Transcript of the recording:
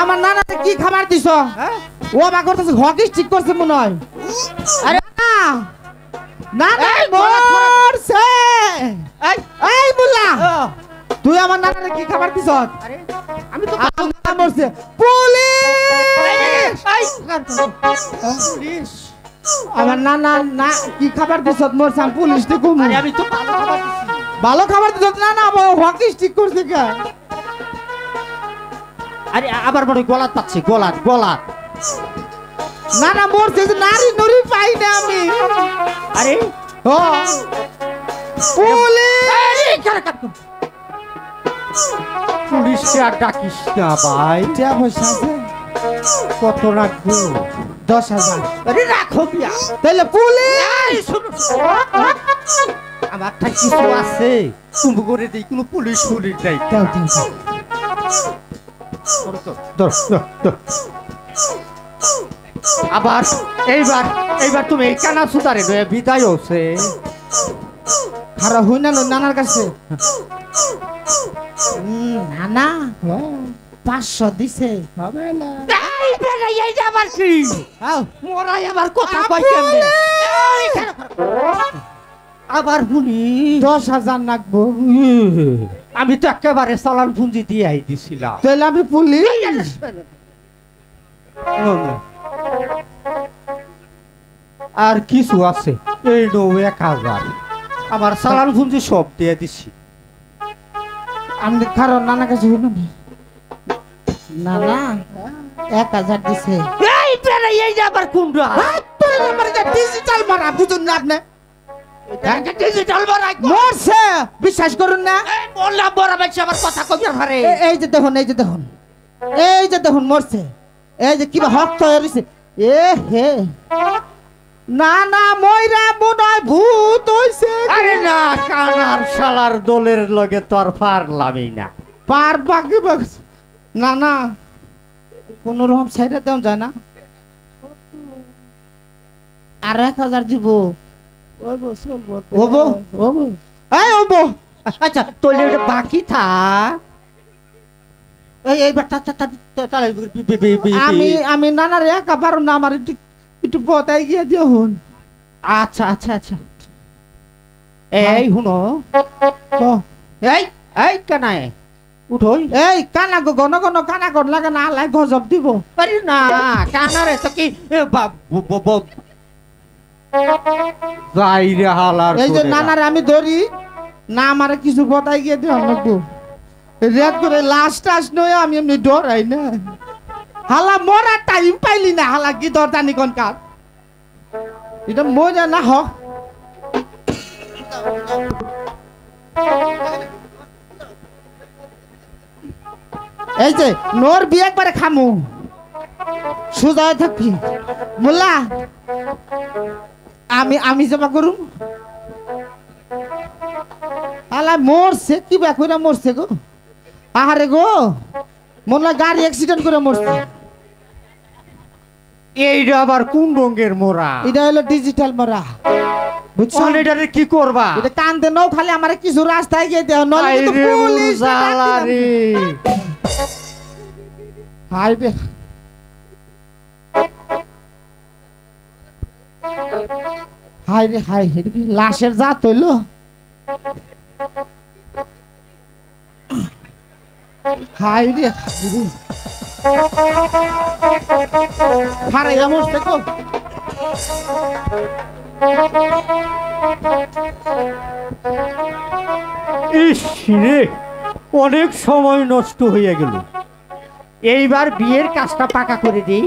আমার নানাকে কি খাবার দিছ? ও মা করতেছে হকি স্টিক করছে মনে হয়। আরে না না না মরছে। এই বুল্লা তুই আমার নানাকে কি খাবার দিছ? আরে আমি তো মরছে। পুলিশ আমার নানা না কি খাবার দিছ? মরছে আমি পুলিশ দেখো। আরে আমি তো ভালো খাবার দিছি। ভালো খাবার দিছ না না হকি স্টিক করছে কে? আরে আবার বড় গলাত পাচ্ছে গলাত গলাত। না না মরছে নারী নরি পাই না আমি। আরে ও পুলিশ পুলিশকে আর ডাকিস না ভাই। কত রাখবো? 10,000। আরে রাখো বিয়া। তাহলে পুলিশ আমার কিছু আছে তুমি করে দিই কোনো পুলিশ পুলিশ নাই। আবার এইবার এইবার তুমি এই কানা সুতারে বিদায় হচ্ছে খারাপ হই না নানার কাছে। নানা 500 দিছে হবে না। আবার কি মোরাই আবার কথা কই কেমনে? আবার শুনি 10,000 নাকবো। আমি তো একেবারে চালান পুঁজি দিয়ে দিছিলাম। তাহলে আমি পুলিশ আর কিছু আছে এই 1000 আমার চালান পুঁজি সব দিয়ে দিছি। আমি কারণ নানা কাছে নানা 1000 দিছে। এই বেটা এই যে আবার কোনটা ডিজিটাল মারা বুঝুন না আপনি? ডিজিটাল মারা মরছে বিশ্বাস করুন না। বললাম বড় বেশি আবার কথা কইতে পারে। এই যে দেখুন এই যে দেখুন এই যে দেখুন মরছে। এই যে কিবা হক তো হইছে। এ হে না না ময়রা মনয় ভূত হইছে। আরে না কানার শালার দলের লগে তো আর পারলামই না। পার বাকি না না কোন রকম সাইডে দেন যায় না। আর 1000 দিব। ওবো ওবো এই ওবো। আচ্ছা তোলে বাকি থা এইবার আমি আমি নানার একা পারো না আমার একটু বতাই গিয়ে দিও হুন। আচ্ছা আচ্ছা আচ্ছা এই হুনো এই এই কানায় উঠোই। এই কানা গো ঘন ঘন কানা কর লাগে না আলাই গজব দিব। আরে না কানারে তো কি যাই রে হালার। এই যে নানারে আমি ধরি না আমারে কিছু বতাই গিয়ে দিও লাগবো। রেড করে লাস্ট টাস নয় আমি এমনি ডরাই না। হালা মরা টাইম পাইলি না হালা কি দরদানি কোন কার এটা মজা না হোক। এই যে নোর বিয়ে একবারে খামু সুজা থাকি মোল্লা আমি জমা করুম। আলা মরছে কি বা কইরা মরছে গো। আহারে গো মোল্লা গাড়ি অ্যাক্সিডেন্ট করে মরছে। এইটা আবার কোন রঙের মোরা? এটা হলো ডিজিটাল মোরা বুঝছো? এটারে কি করবা? এটা কান্দে নাও খালি আমারে কিছু রাস্তায় গিয়ে দেও নলে কিন্তু পুলিশ জালারি। হাইবে হাই রে হাই এটা কি লাশের জাত হইলো? হাই রে হারাইয়া মরছে গো। ইস রে অনেক সময় নষ্ট হয়ে গেল। এইবার বিয়ের কাজটা পাকা করে দিই।